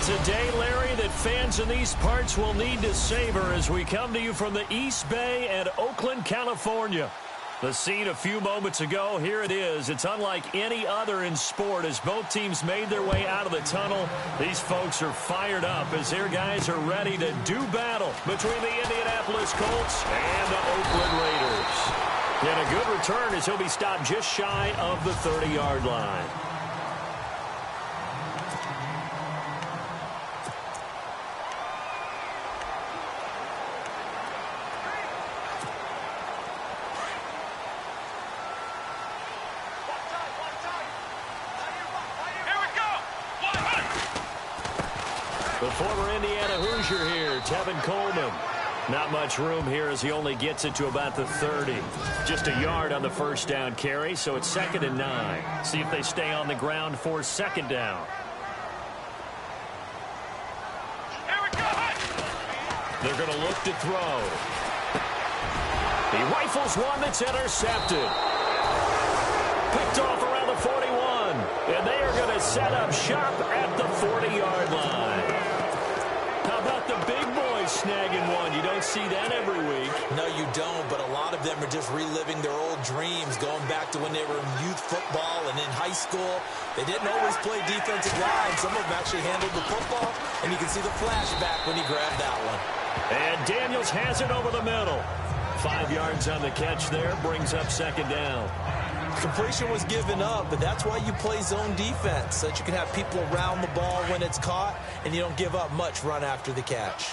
It's a day, Larry, that fans in these parts will need to savor as we come to you from the East Bay and Oakland, California. The scene a few moments ago, here it is. It's unlike any other in sport as both teams made their way out of the tunnel. These folks are fired up as their guys are ready to do battle between the Indianapolis Colts and the Oakland Raiders. And a good return as he'll be stopped just shy of the 30-yard line. The former Indiana Hoosier here, Tevin Coleman. Not much room here as he only gets it to about the 30. Just a yard on the first down carry, so it's 2nd and 9. See if they stay on the ground for 2nd down. Here we go. They're going to look to throw. He rifles one that's intercepted. Picked off around the 41. And they are going to set up shop at the 40-yard line. How about the big boys snagging one? You don't see that every week. No, you don't, but a lot of them are just reliving their old dreams, going back to when they were in youth football and in high school. They didn't always play defensive line. Some of them actually handled the football, and you can see the flashback when he grabbed that one. And Daniels has it over the middle. 5 yards on the catch there, brings up 2nd down. Completion was given up, but that's why you play zone defense, so that you can have people around the ball when it's caught, and you don't give up much run after the catch.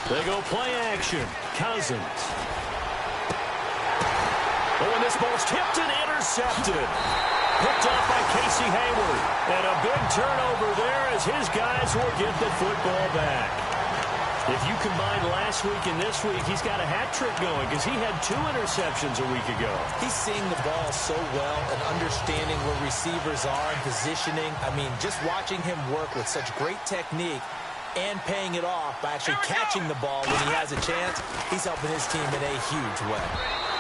They go play action. Cousins. Oh, and this ball's tipped and intercepted. Picked off by Casey Hayward. And a big turnover there as his guys will get the football back. If you combine last week and this week, he's got a hat trick going because he had 2 interceptions a week ago. He's seeing the ball so well and understanding where receivers are and positioning. I mean, just watching him work with such great technique and paying it off by actually catching the ball when he has a chance, he's helping his team in a huge way.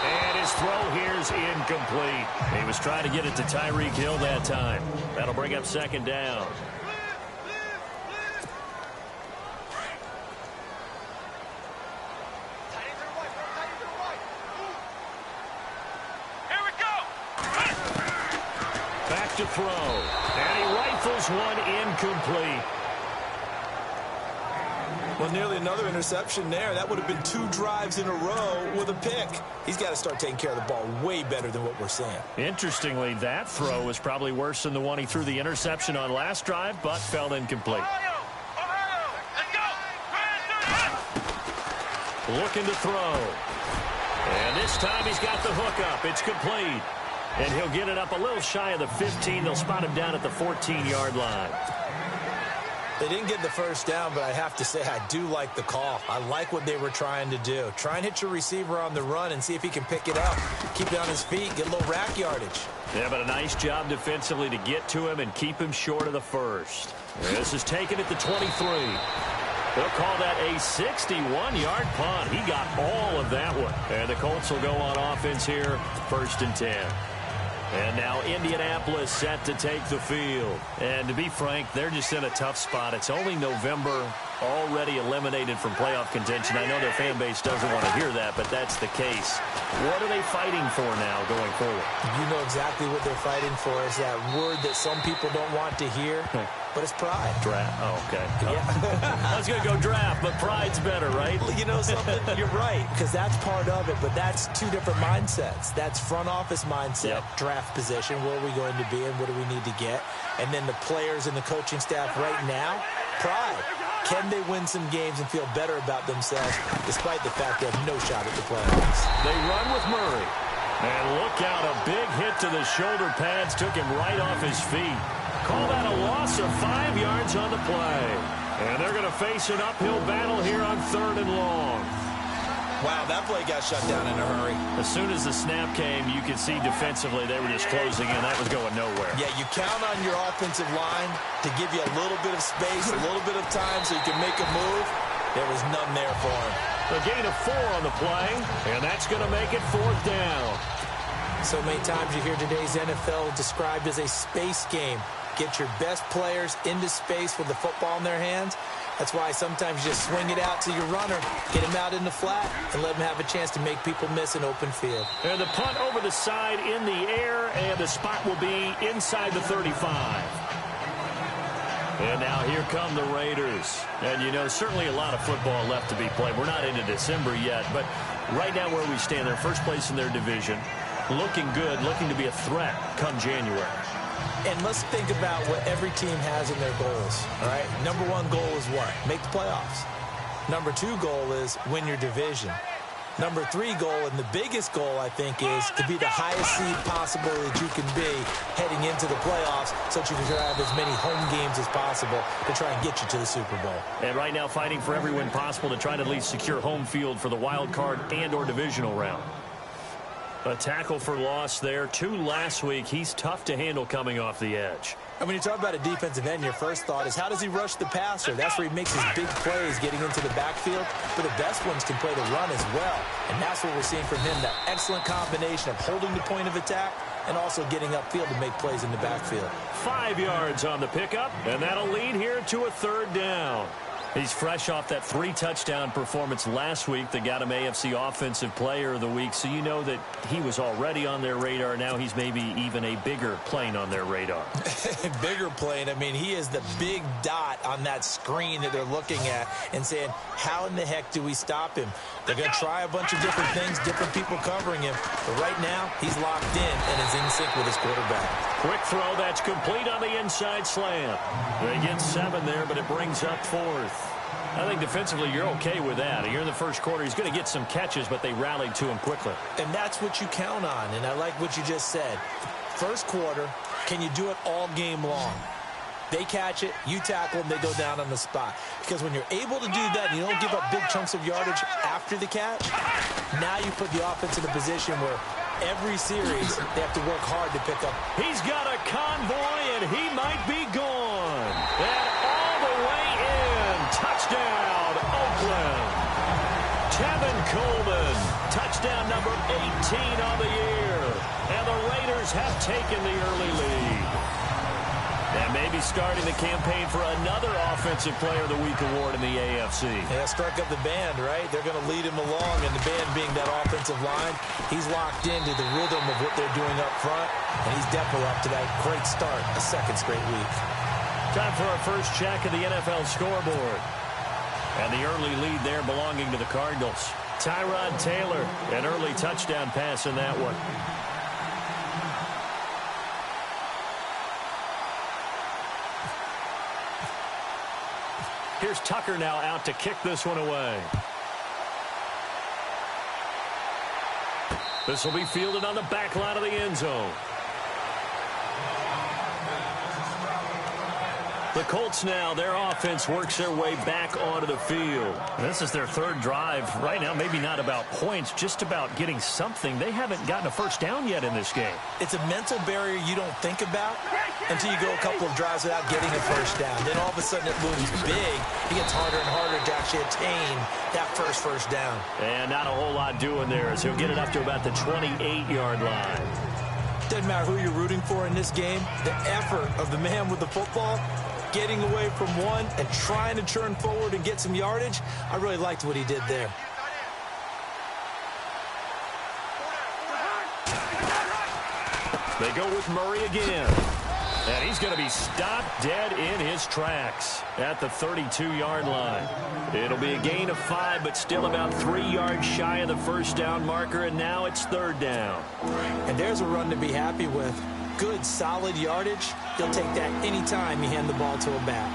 And his throw here is incomplete. He was trying to get it to Tyreek Hill that time. That'll bring up 2nd down. Here we go. Back to throw. And he rifles one incomplete. Well, nearly another interception there. That would have been 2 drives in a row with a pick. He's got to start taking care of the ball way better than what we're seeing. Interestingly, that throw was probably worse than the one he threw the interception on last drive, but fell incomplete. Looking to throw. And this time he's got the hook up. It's complete. And he'll get it up a little shy of the 15. They'll spot him down at the 14-yard line. They didn't get the first down, but I have to say I do like the call. I like what they were trying to do. Try and hit your receiver on the run and see if he can pick it up. Keep it on his feet, get a little rack yardage. Yeah, but a nice job defensively to get to him and keep him short of the first. This is taken at the 23. They'll call that a 61-yard punt. He got all of that one. And the Colts will go on offense here, 1st and 10. And now Indianapolis set to take the field. And to be frank, they're just in a tough spot. It's only November, already eliminated from playoff contention. I know their fan base doesn't want to hear that, but that's the case. What are they fighting for now going forward? You know exactly what they're fighting for is that word that some people don't want to hear, but it's pride. Draft. Oh, okay. Yeah. I was going to go draft, but pride's better, right? You know something? You're right, because that's part of it, but that's 2 different mindsets. That's front office mindset, draft position, where are we going to be and what do we need to get? And then the players and the coaching staff right now, pride. Can they win some games and feel better about themselves despite the fact they have no shot at the playoffs? They run with Murray. And look out, a big hit to the shoulder pads took him right off his feet. Call that a loss of 5 yards on the play. And they're going to face an uphill battle here on 3rd and long. Wow, that play got shut down in a hurry. As soon as the snap came, you could see defensively they were just closing in. That was going nowhere. Yeah, you count on your offensive line to give you a little bit of space, a little bit of time so you can make a move. There was none there for him. A gain of 4 on the play, and that's going to make it 4th down. So many times you hear today's NFL described as a space game. Get your best players into space with the football in their hands. That's why sometimes you just swing it out to your runner, get him out in the flat, and let him have a chance to make people miss an open field. And the punt over the side in the air, and the spot will be inside the 35. And now here come the Raiders. And, you know, certainly a lot of football left to be played. We're not into December yet, but right now where we stand, they're first place in their division, looking good, looking to be a threat come January. And let's think about what every team has in their goals, all right? Number 1 goal is what? Make the playoffs. Number 2 goal is win your division. Number 3 goal, and the biggest goal, I think, is to be the highest seed possible that you can be heading into the playoffs so that you can have as many home games as possible to try and get you to the Super Bowl. And right now fighting for every win possible to try to at least secure home field for the wild card and or divisional round. A tackle for loss there. 2 last week. He's tough to handle coming off the edge. And when you talk about a defensive end, your first thought is how does he rush the passer? That's where he makes his big plays getting into the backfield. But the best ones can play the run as well. And that's what we're seeing from him, that excellent combination of holding the point of attack and also getting upfield to make plays in the backfield. 5 yards on the pickup, and that'll lead here to a 3rd down. He's fresh off that 3-touchdown performance last week that got him AFC Offensive Player of the Week, so you know that he was already on their radar. Now he's maybe even a bigger plane on their radar. Bigger plane. I mean, he is the big dot on that screen that they're looking at and saying, how in the heck do we stop him? They're going to try a bunch of different things, different people covering him, but right now he's locked in and is in sync with his quarterback. Quick throw, that's complete on the inside slant. They get 7 there, but it brings up 4th. I think defensively you're okay with that. You're in the first quarter. He's going to get some catches, but they rallied to him quickly. And that's what you count on, and I like what you just said. First quarter, can you do it all game long? They catch it, you tackle them, they go down on the spot. Because when you're able to do that and you don't give up big chunks of yardage after the catch, now you put the offense in a position where every series they have to work hard to pick up. He's got a convoy, and he might be gone. And all the way in. Touchdown, Oakland. Tevin Coleman. Touchdown number 18 on the year. And the Raiders have taken the early lead. And maybe starting the campaign for another Offensive Player of the Week award in the AFC. Yeah, struck up the band, right? They're going to lead him along, and the band being that offensive line, he's locked into the rhythm of what they're doing up front, and he's definitely up to that great start, a 2nd straight week. Time for our first check of the NFL scoreboard. And the early lead there belonging to the Cardinals. Tyrod Taylor, an early touchdown pass in that one. Here's Tucker now out to kick this one away. This will be fielded on the back line of the end zone. The Colts now, their offense works their way back onto the field. This is their 3rd drive. Right now, maybe not about points, just about getting something. They haven't gotten a first down yet in this game. It's a mental barrier you don't think about until you go a couple of drives without getting a first down. Then all of a sudden it looms big. It gets harder and harder to actually attain that first down. And not a whole lot doing there as he'll get it up to about the 28-yard line. Doesn't matter who you're rooting for in this game. The effort of the man with the football, getting away from one and trying to turn forward and get some yardage, I really liked what he did there. They go with Murray again. And he's going to be stopped dead in his tracks at the 32-yard line. It'll be a gain of 5, but still about 3 yards shy of the first down marker, and now it's 3rd down. And there's a run to be happy with. Good, solid yardage. He'll take that anytime you hand the ball to a back.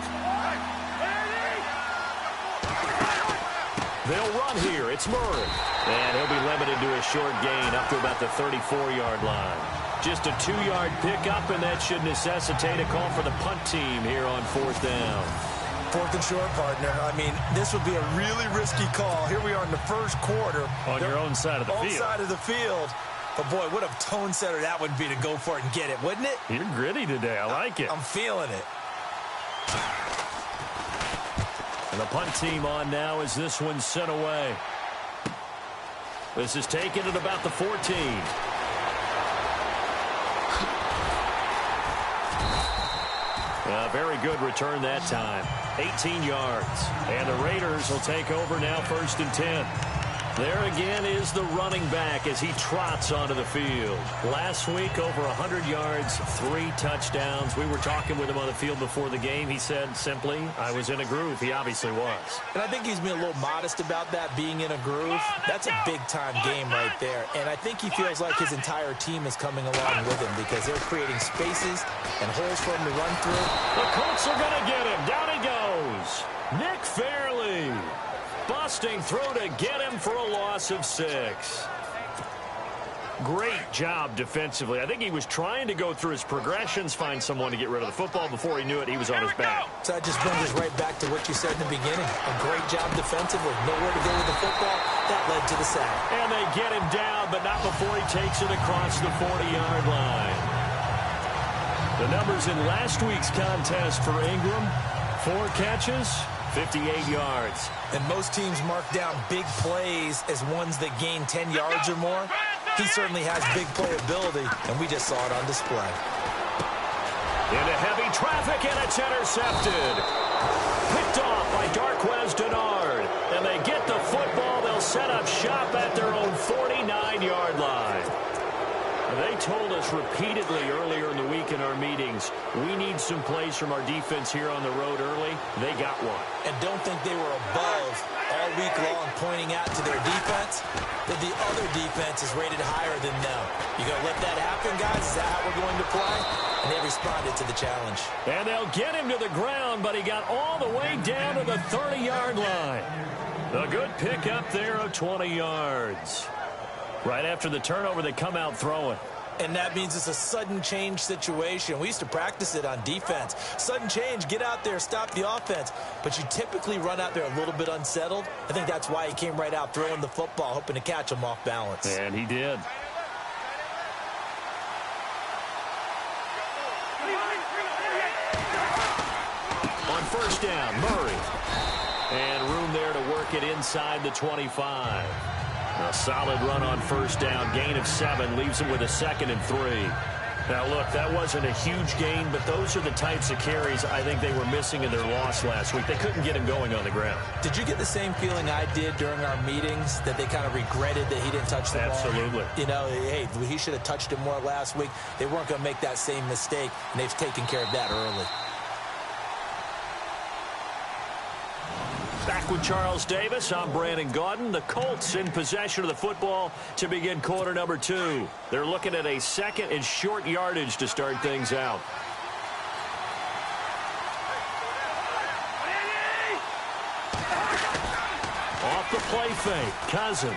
They'll run here. It's Murray. And he'll be limited to a short gain up to about the 34-yard line. Just a 2-yard pickup, and that should necessitate a call for the punt team here on 4th down. 4th and short, partner. I mean, this would be a really risky call. Here we are in the first quarter. On your own side of the field. Own side of the field. But, boy, what a tone setter that would be to go for it and get it, wouldn't it? You're gritty today. I like it. I'm feeling it. And the punt team on now as this one's sent away. This is taken at about the 14. Very good return that time. 18 yards. And the Raiders will take over now 1st and 10. There again is the running back as he trots onto the field. Last week, over 100 yards, 3 touchdowns. We were talking with him on the field before the game. He said simply, I was in a groove. He obviously was. And I think he's been a little modest about that, being in a groove. That's a big-time game right there. And I think he feels like his entire team is coming along with him because they're creating spaces and holes for him to run through. The Colts are going to get him. Down he goes. Nick Fairley. Busting through to get him for a loss of 6. Great job defensively. I think he was trying to go through his progressions, find someone to get rid of the football. Before he knew it, he was on his back. So that just brings us right back to what you said in the beginning. A great job defensively. Nowhere to go with the football. That led to the sack. And they get him down, but not before he takes it across the 40-yard line. The numbers in last week's contest for Ingram: 4 catches, 58 yards. And most teams mark down big plays as ones that gain 10 yards or more. He certainly has big playability, and we just saw it on display. Into heavy traffic, and it's intercepted. Picked off by Darquez Denard. And they get the football. They'll set up shop at their own 49-yard line. They told us repeatedly earlier in the week in our meetings, we need some plays from our defense here on the road early. They got one. And don't think they were above all week long pointing out to their defense that the other defense is rated higher than them. You going to let that happen, guys? Is that how we're going to play? And they responded to the challenge. And they'll get him to the ground, but he got all the way down to the 30-yard line. A good pick up there of 20 yards. Right after the turnover, they come out throwing. And that means it's a sudden change situation. We used to practice it on defense. Sudden change, get out there, stop the offense. But you typically run out there a little bit unsettled. I think that's why he came right out throwing the football, hoping to catch him off balance. And he did. On 1st down, Murray. And room there to work it inside the 25. A solid run on 1st down. Gain of 7 leaves him with a 2nd and 3. Now, look, that wasn't a huge gain, but those are the types of carries I think they were missing in their loss last week. They couldn't get him going on the ground. Did you get the same feeling I did during our meetings, that they kind of regretted that he didn't touch the ball? Absolutely. You know, hey, he should have touched it more last week. They weren't going to make that same mistake, and they've taken care of that early. Back with Charles Davis, I'm Brandon Gaudin. The Colts in possession of the football to begin quarter number 2. They're looking at a 2nd and short yardage to start things out. Off the play fake, Cousins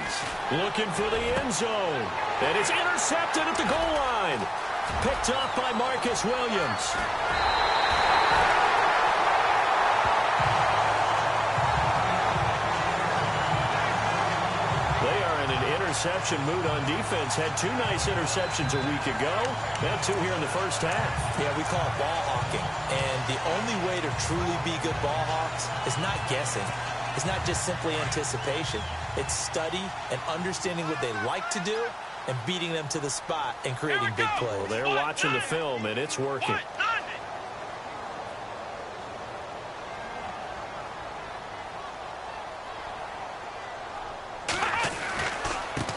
looking for the end zone. And it's intercepted at the goal line. Picked off by Marcus Williams. Interception mood on defense. Had 2 nice interceptions a week ago. Now 2 here in the first half. Yeah, we call it ball hawking. And the only way to truly be good ball hawks is not guessing. It's not just simply anticipation. It's study and understanding what they like to do and beating them to the spot and creating big plays. Well, they're watching the film, and it's working.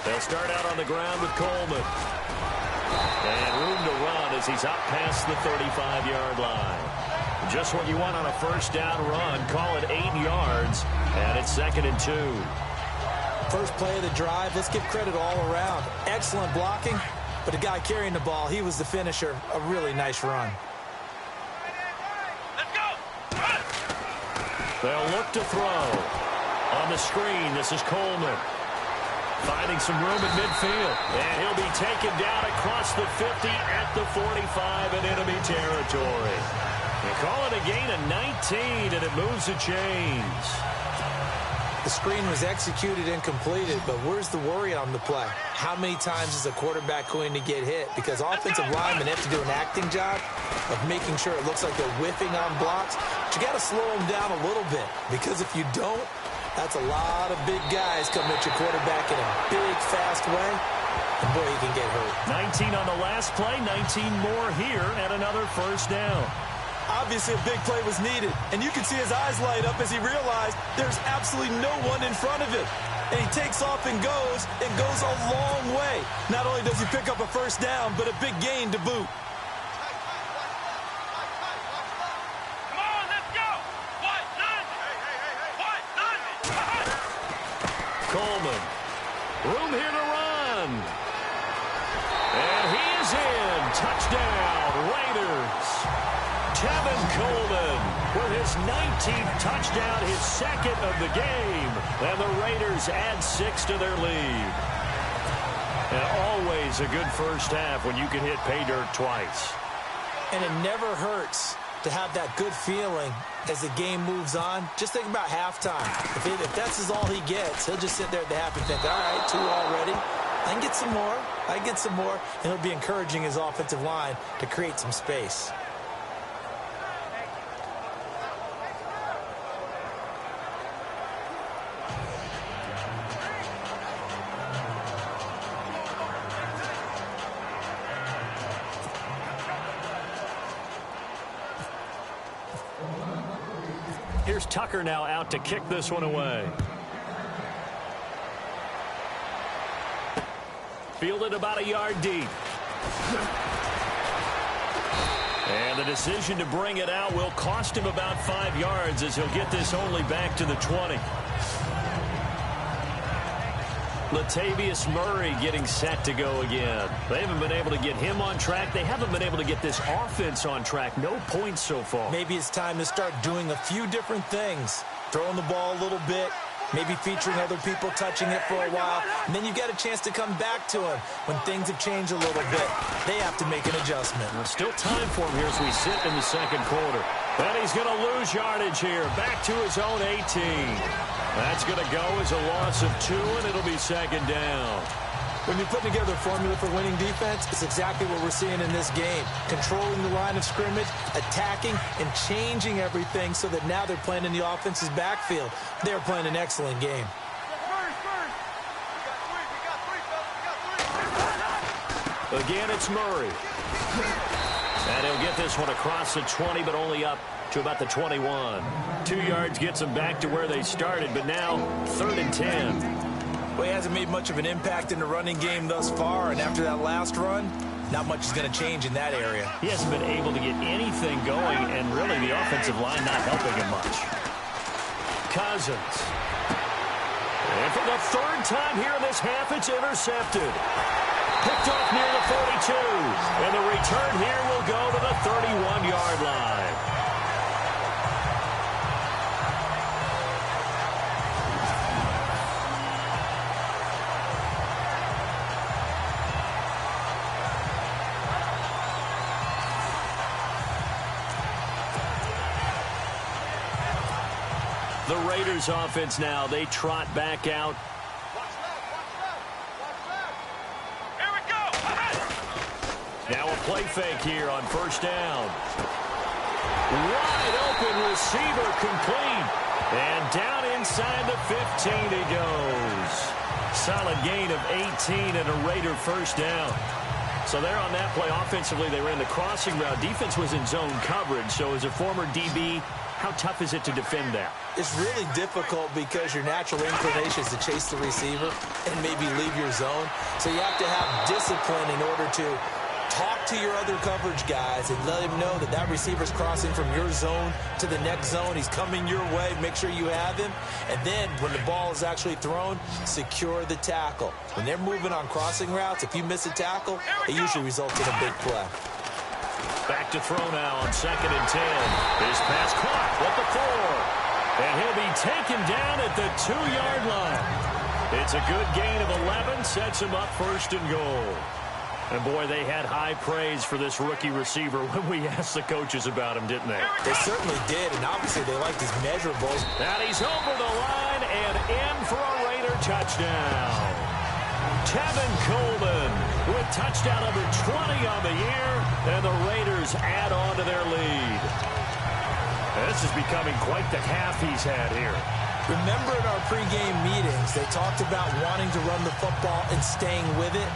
They'll start out on the ground with Coleman. And room to run as he's up past the 35-yard line. Just what you want on a 1st down run. Call it 8 yards, and it's 2nd and 2. First play of the drive. Let's give credit all around. Excellent blocking, but the guy carrying the ball, he was the finisher. A really nice run. Let's go. They'll look to throw. On the screen, this is Coleman. Finding some room in midfield. And he'll be taken down across the 50 at the 45 in enemy territory. They call it a gain of 19, and it moves the chains. The screen was executed and completed, but where's the worry on the play? How many times is a quarterback going to get hit? Because offensive linemen have to do an acting job of making sure it looks like they're whiffing on blocks. But you got to slow them down a little bit, because if you don't, That's a lot of big guys coming at your quarterback in a big, fast way. And boy, he can get hurt. 19 on the last play, 19 more here, and another first down. Obviously, a big play was needed, and you can see his eyes light up as he realized there's absolutely no one in front of him. And he takes off and goes a long way. Not only does he pick up a first down, but a big gain to boot. Come on, let's go. What? None. What? None. Coleman. Room here to run. And he is in. Touchdown, Raiders. Tevin Coleman with his 19th touchdown, his second of the game. And the Raiders add 6 to their lead. And always a good first half when you can hit pay dirt twice. And it never hurts to have that good feeling as the game moves on. Just think about halftime. If that's all he gets, he'll just sit there at the half and think, all right, 2 already. I can get some more. I can get some more. And he'll be encouraging his offensive line to create some space. Here's Tucker now out to kick this one away. Fielded about a yard deep. And the decision to bring it out will cost him about 5 yards as he'll get this only back to the 20. Latavius Murray getting set to go again. They haven't been able to get him on track. They haven't been able to get this offense on track. No points so far. Maybe it's time to start doing a few different things. Throwing the ball a little bit. Maybe featuring other people touching it for a while. And then you get a chance to come back to him when things have changed a little bit. They have to make an adjustment. Still time for him here as we sit in the second quarter. And he's going to lose yardage here. Back to his own 18. That's going to go as a loss of 2, and it'll be second down. When you put together a formula for winning defense, it's exactly what we're seeing in this game. Controlling the line of scrimmage, attacking, and changing everything so that now they're playing in the offense's backfield. They're playing an excellent game. Again, it's Murray. And he'll get this one across the 20, but only up to about the 21. 2 yards gets them back to where they started, but now 3rd and 10. Well, he hasn't made much of an impact in the running game thus far, and after that last run, not much is going to change in that area. He hasn't been able to get anything going, and really the offensive line not helping him much. Cousins. And for the 3rd time here in this half, it's intercepted. Picked off near the 42. And the return here will go to the 31-yard line. The Raiders offense now, they trot back out. Here we go. Now a play fake here on first down. Wide open receiver complete. And down inside the 15 he goes. Solid gain of 18 and a Raider first down. So there on that play, offensively, they ran the crossing route. Defense was in zone coverage. So as a former DB, how tough is it to defend that? It's really difficult because your natural inclination is to chase the receiver and maybe leave your zone. So you have to have discipline in order to talk to your other coverage guys and let him know that that receiver's crossing from your zone to the next zone. He's coming your way. Make sure you have him. And then when the ball is actually thrown, secure the tackle. When they're moving on crossing routes, if you miss a tackle, it usually results in a big play. Back to throw now on 2nd and 10. His pass caught at the 4. And he'll be taken down at the 2-yard line. It's a good gain of 11. Sets him up 1st and goal. And, boy, they had high praise for this rookie receiver when we asked the coaches about him, didn't they? They certainly did, and obviously they liked his measurables. And he's over the line and in for a Raider touchdown. Tevin Coleman with touchdown number 20 on the year, and the Raiders add on to their lead. And this is becoming quite the half he's had here. Remember in our pregame meetings, they talked about wanting to run the football and staying with it.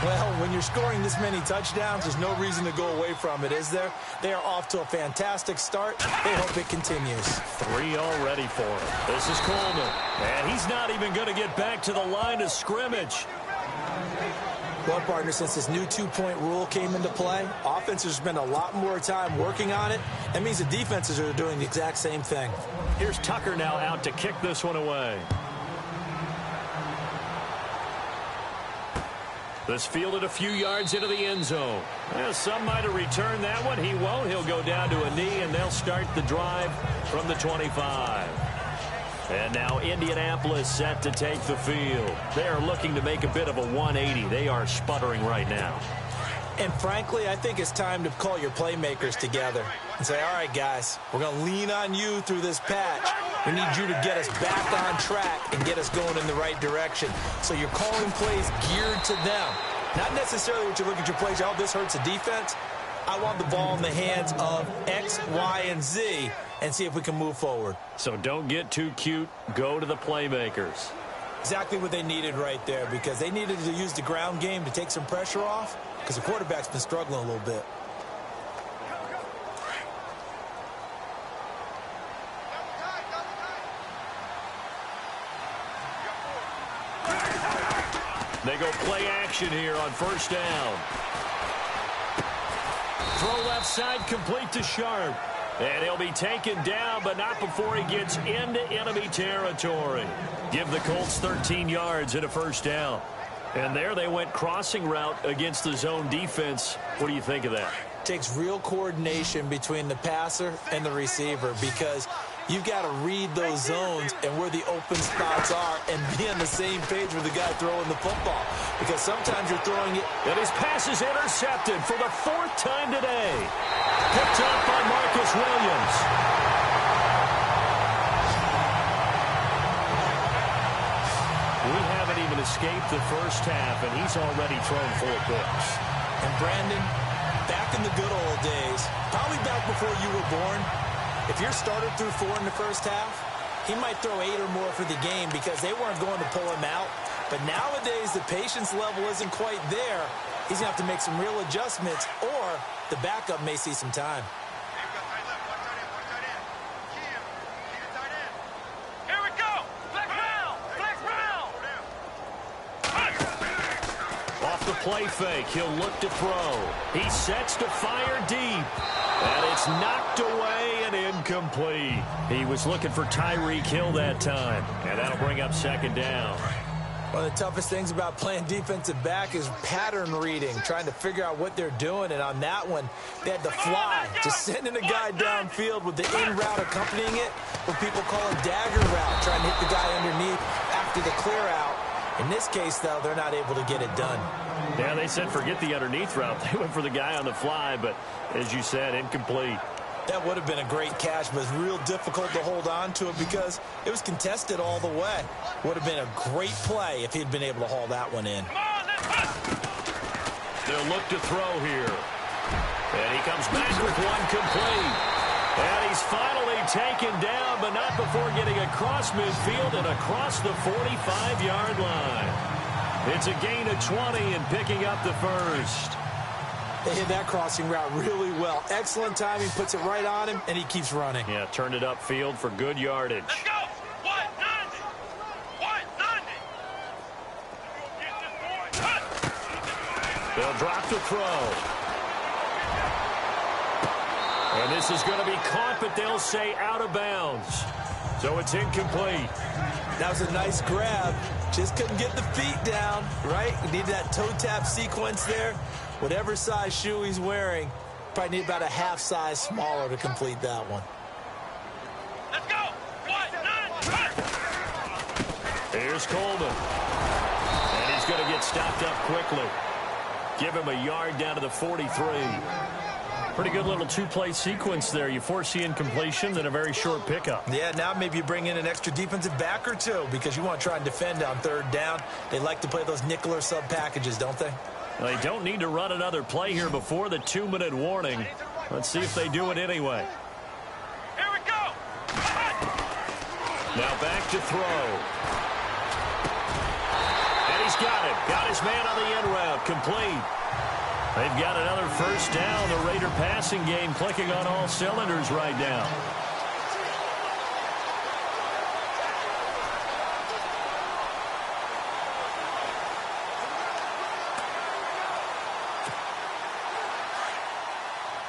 Well, when you're scoring this many touchdowns, there's no reason to go away from it, is there? They are off to a fantastic start. They hope it continues. 3 already for him. This is Coleman. And he's not even going to get back to the line of scrimmage. Well, partner, since this new two-point rule came into play, offenses spend a lot more time working on it. That means the defenses are doing the exact same thing. Here's Tucker now out to kick this one away. This fielded a few yards into the end zone. Well, some might have returned that one. He won't. He'll go down to a knee, and they'll start the drive from the 25. And now Indianapolis set to take the field. They are looking to make a bit of a 180. They are sputtering right now. And frankly, I think it's time to call your playmakers together and say, all right, guys, we're going to lean on you through this patch. We need you to get us back on track and get us going in the right direction. So you're calling plays geared to them. Not necessarily what you look at your plays, oh, this hurts the defense. I want the ball in the hands of X, Y, and Z and see if we can move forward. So don't get too cute. Go to the playmakers. Exactly what they needed right there, because they needed to use the ground game to take some pressure off, because the quarterback's been struggling a little bit. They go play action here on first down. Throw left side, complete to Sharp. And he'll be taken down, but not before he gets into enemy territory. Give the Colts 13 yards and a first down. And there they went crossing route against the zone defense. What do you think of that? Takes real coordination between the passer and the receiver, because you've got to read those zones and where the open spots are and be on the same page with the guy throwing the football, because sometimes you're throwing it. And his pass is intercepted for the 4th time today. Picked up by Marcus Williams. We haven't even escaped the first half, and he's already thrown 4 picks. And Brandon, back in the good old days, probably back before you were born, if your starter threw 4 in the first half, he might throw 8 or more for the game because they weren't going to pull him out. But nowadays, the patience level isn't quite there. He's going to have to make some real adjustments, or the backup may see some time. Here we go. Flex round. Flex round. Off the play fake, he'll look to throw. He sets to fire deep. And it's knocked away and incomplete. He was looking for Tyreek Hill that time. And that'll bring up second down. One of the toughest things about playing defensive back is pattern reading, trying to figure out what they're doing. And on that one, they had the fly, just sending a guy downfield with the in route accompanying it, what people call a dagger route, trying to hit the guy underneath after the clear out. In this case, though, they're not able to get it done. Yeah, they said forget the underneath route. They went for the guy on the fly, but as you said, incomplete. That would have been a great catch, but it's real difficult to hold on to it because it was contested all the way. Would have been a great play if he'd been able to haul that one in. They'll look to throw here. And he comes back with one complete. And he's finally taken down, but not before getting across midfield and across the 45-yard line. It's a gain of 20 and picking up the first. They hit that crossing route really well. Excellent timing, puts it right on him, and he keeps running. Yeah, turned it upfield for good yardage. Let's go. 190. 190. They'll drop the throw. And this is going to be caught, but they'll say out of bounds. So it's incomplete. That was a nice grab. Just couldn't get the feet down, right? You need that toe tap sequence there. Whatever size shoe he's wearing, probably need about a half size smaller to complete that one. Let's go. 190. Here's Coleman. And he's going to get stopped up quickly. Give him a yard down to the 43. Pretty good little two-play sequence there. You force the incompletion, then a very short pickup. Yeah, now maybe you bring in an extra defensive back or two because you want to try and defend on third down. They like to play those nickel or sub packages, don't they? They don't need to run another play here before the 2-minute warning. Let's see if they do it anyway. Here we go. Now back to throw. And he's got it. Got his man on the end route. Complete. They've got another first down. The Raider passing game clicking on all cylinders right now.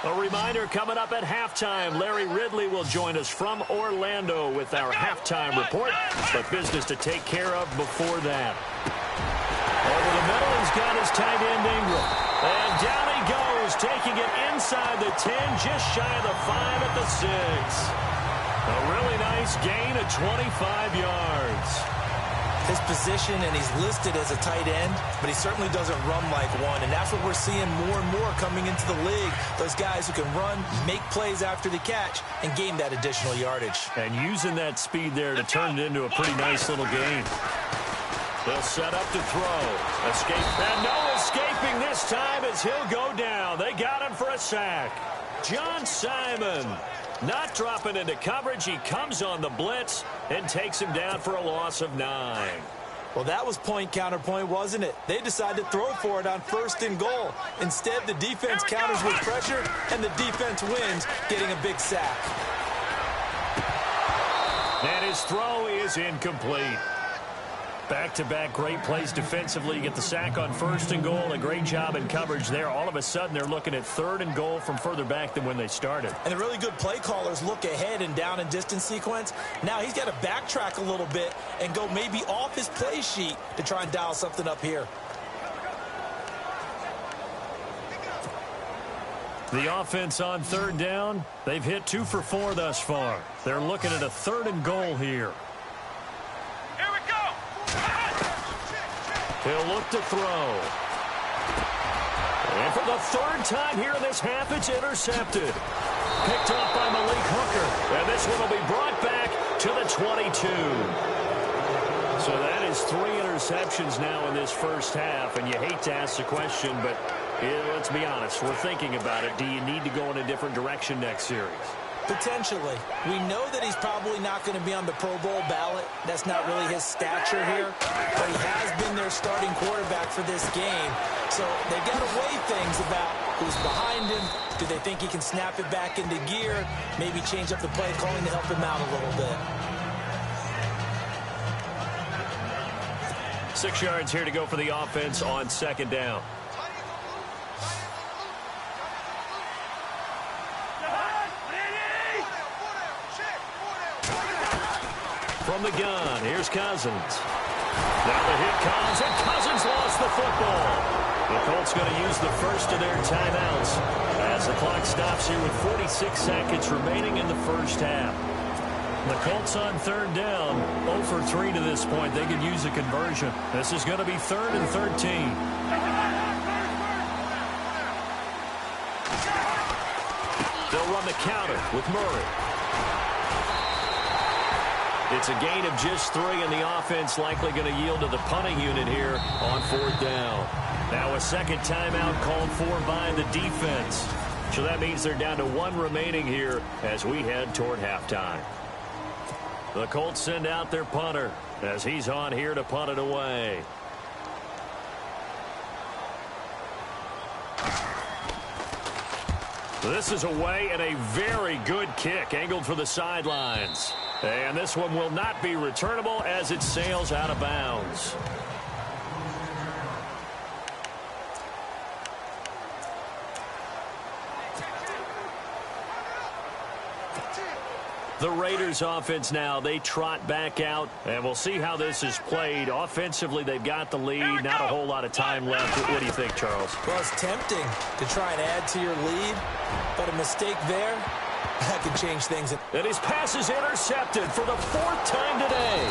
A reminder, coming up at halftime, Larry Ridley will join us from Orlando with our halftime report, but business to take care of before that. Over the middle, he's got his tight end Ingram. And down he goes, taking it inside the 10, just shy of the 5 at the 6. A really nice gain of 25 yards. His position, and he's listed as a tight end, but he certainly doesn't run like one, and that's what we're seeing more and more coming into the league. Those guys who can run, make plays after the catch, and gain that additional yardage. And using that speed there to turn it into a pretty nice little game. They'll set up to throw. Escape. And no escaping this time as he'll go down. They got him for a sack. John Simon not dropping into coverage. He comes on the blitz and takes him down for a loss of 9. Well, that was point counterpoint, wasn't it? They decided to throw for it on 1st and goal. Instead, the defense counters with pressure, and the defense wins, getting a big sack. And his throw is incomplete. Back-to-back great plays defensively. You get the sack on 1st and goal. A great job in coverage there. All of a sudden, they're looking at 3rd and goal from further back than when they started. And the really good play callers look ahead and down and distance sequence. Now he's got to backtrack a little bit and go maybe off his play sheet to try and dial something up here. The offense on 3rd down. They've hit 2 for 4 thus far. They're looking at a 3rd and goal here. He'll look to throw. And for the 3rd time here in this half, it's intercepted. Picked off by Malik Hooker. And this one will be brought back to the 22. So that is 3 interceptions now in this first half. And you hate to ask the question, but let's be honest. We're thinking about it. Do you need to go in a different direction next series? Potentially. We know that he's probably not going to be on the Pro Bowl ballot. That's not really his stature here. But he has been their starting quarterback for this game. So they've got to weigh things about who's behind him. Do they think he can snap it back into gear? Maybe change up the play calling to help him out a little bit. 6 yards here to go for the offense on 2nd down. From the gun, here's Cousins. Now the hit comes, and Cousins lost the football. The Colts going to use the first of their timeouts as the clock stops here with 46 seconds remaining in the first half. The Colts on 3rd down, 0 for 3 to this point. They could use a conversion. This is going to be 3rd and 13. They'll run the counter with Murray. It's a gain of just 3, and the offense likely going to yield to the punting unit here on 4th down. Now a second timeout called for by the defense. So that means they're down to 1 remaining here as we head toward halftime. The Colts send out their punter as he's on here to punt it away. This is away, and a very good kick angled for the sidelines. And this one will not be returnable as it sails out of bounds. The Raiders offense now, they trot back out, and we'll see how this is played. Offensively, they've got the lead, not a whole lot of time left. What do you think, Charles? Well, it's tempting to try and add to your lead, but a mistake there, that could change things. And his pass is intercepted for the 4th time today.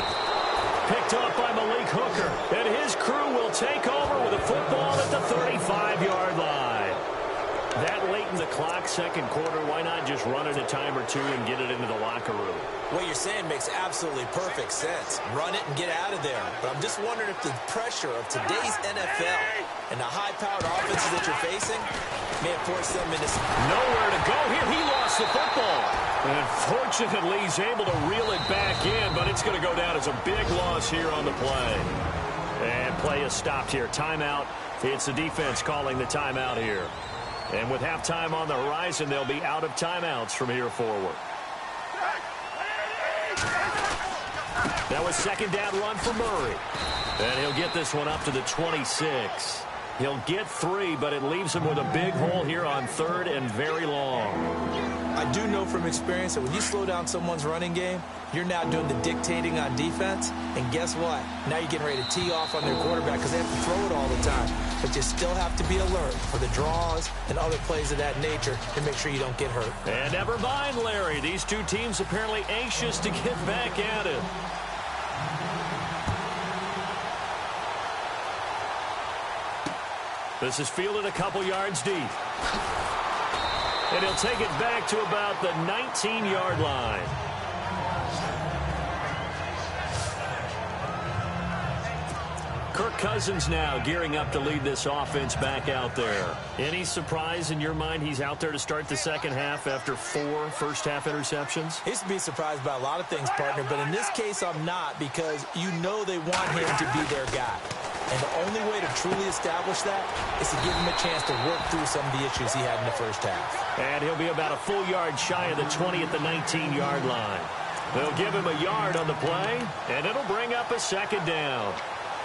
Picked off by Malik Hooker, and his crew will take over with a football at the 35-yard line. That late running the clock second quarter. Why not just run it a time or two and get it into the locker room? What you're saying makes absolutely perfect sense. Run it and get out of there. But I'm just wondering if the pressure of today's NFL and the high-powered offenses that you're facing may have forced them into... Nowhere to go here. He lost the football. And fortunately, he's able to reel it back in, but it's going to go down as a big loss here on the play. And play is stopped here. Timeout. It's the defense calling the timeout here. And with halftime on the horizon, they'll be out of timeouts from here forward. That was second down run for Murray. And he'll get this one up to the 26. He'll get 3, but it leaves him with a big hole here on third and very long. I do know from experience that when you slow down someone's running game, you're now doing the dictating on defense. And guess what? Now you're getting ready to tee off on their quarterback because they have to throw it all the time. But you still have to be alert for the draws and other plays of that nature to make sure you don't get hurt. And never mind, Larry. These two teams apparently anxious to get back at it. This is fielded a couple yards deep. And he'll take it back to about the 19-yard line. Kirk Cousins now gearing up to lead this offense back out there. Any surprise in your mind he's out there to start the second half after 4 first-half interceptions? He used to be surprised by a lot of things, partner, but in this case I'm not, because you know they want him to be their guy. And the only way to truly establish that is to give him a chance to work through some of the issues he had in the first half. And he'll be about a full yard shy of the 20 at the 19-yard line. They'll give him a yard on the play, and it'll bring up a second down.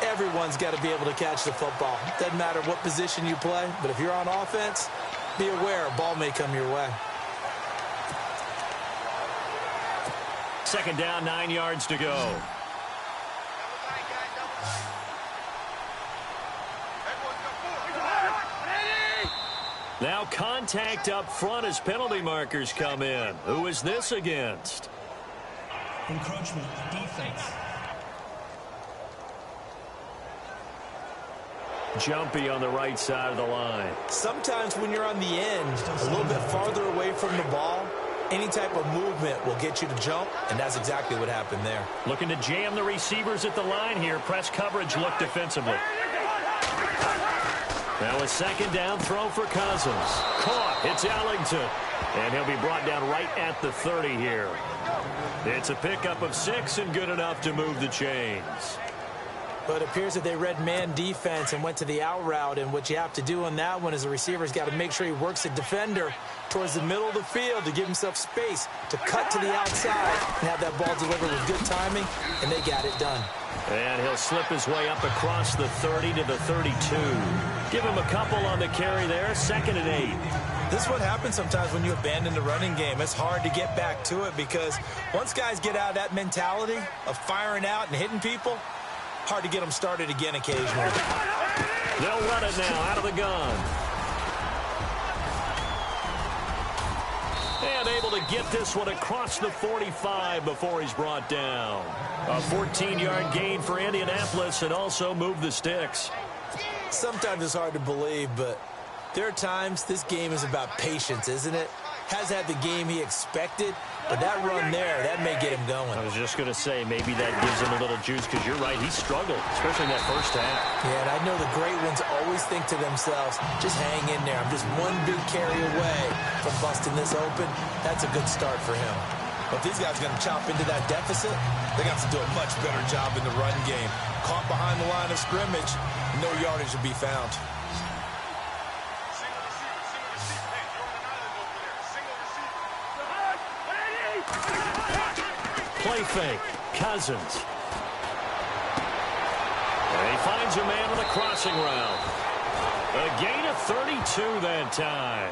Everyone's got to be able to catch the football. Doesn't matter what position you play, but if you're on offense, be aware a ball may come your way. Second down, 9 yards to go. Now contact up front as penalty markers come in. Who is this against? Encroachment, defense. Jumpy on the right side of the line. Sometimes when you're on the end, a little bit farther away from the ball, any type of movement will get you to jump, and that's exactly what happened there. Looking to jam the receivers at the line here. Press coverage look defensively. Now a second down throw for Cousins. Caught. It's Ellington. And he'll be brought down right at the 30 here. It's a pickup of 6 and good enough to move the chains. But it appears that they read man defense and went to the out route. And what you have to do on that one is the receiver's got to make sure he works the defender towards the middle of the field to give himself space to cut to the outside and have that ball delivered with good timing, and they got it done. And he'll slip his way up across the 30 to the 32. Give him a couple on the carry there. 2nd and 8. This is what happens sometimes when you abandon the running game. It's hard to get back to it because once guys get out of that mentality of firing out and hitting people, hard to get them started again occasionally. They'll run it now out of the gun. And able to get this one across the 45 before he's brought down. A 14-yard gain for Indianapolis and also move the sticks. Sometimes it's hard to believe, but there are times this game is about patience, isn't it? Has had the game he expected, but that run there, that may get him going. I was just going to say, maybe that gives him a little juice, because you're right, he struggled, especially in that first half. Yeah, and I know the great ones always think to themselves, just hang in there. I'm just one big carry away from busting this open. That's a good start for him. But if these guys are going to chop into that deficit, they got to do a much better job in the run game. Caught behind the line of scrimmage, no yardage will be found. Play fake. Cousins. And he finds a man on the crossing route. A gain of 32 that time.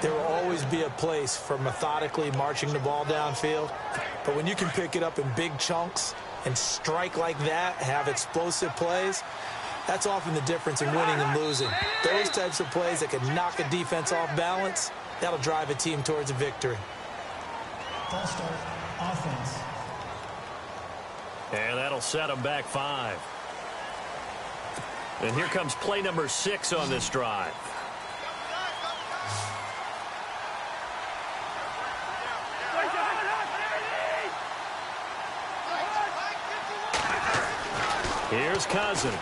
There will always be a place for methodically marching the ball downfield. But when you can pick it up in big chunks and strike like that, have explosive plays, that's often the difference in winning and losing. Those types of plays that can knock a defense off balance, that'll drive a team towards a victory. Ball start, offense. And that'll set them back 5. And here comes play number 6 on this drive. Here's Cousins.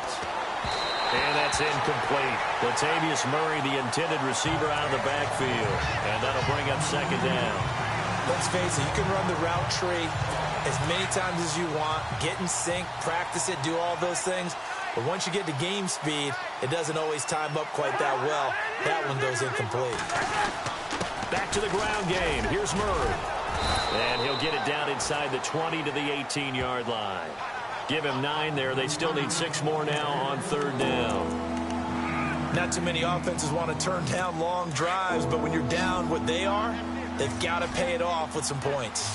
And that's incomplete. Latavius Murray, the intended receiver, out of the backfield. And that'll bring up second down. Let's face it, you can run the route tree as many times as you want, get in sync, practice it, do all those things. But once you get to game speed, it doesn't always time up quite that well. That one goes incomplete. Back to the ground game. Here's Murray. And he'll get it down inside the 20 to the 18-yard line. Give him 9 there. They still need 6 more now on third down. Not too many offenses want to turn down long drives, but when you're down what they are, they've got to pay it off with some points.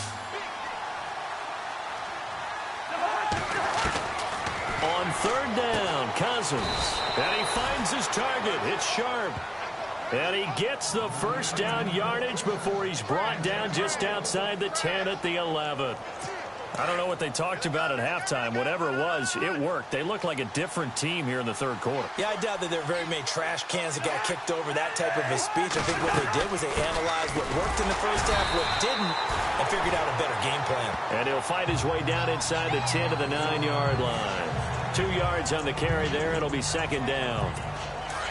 On third down, Cousins. And he finds his target. It's Sharp. And he gets the first down yardage before he's brought down just outside the 10 at the 11. I don't know what they talked about at halftime. Whatever it was, it worked. They look like a different team here in the third quarter. Yeah, I doubt that there are very many trash cans that got kicked over, that type of a speech. I think what they did was they analyzed what worked in the first half, what didn't, and figured out a better game plan. And he'll fight his way down inside the 10 to the 9-yard line. 2 yards on the carry there. It'll be second down.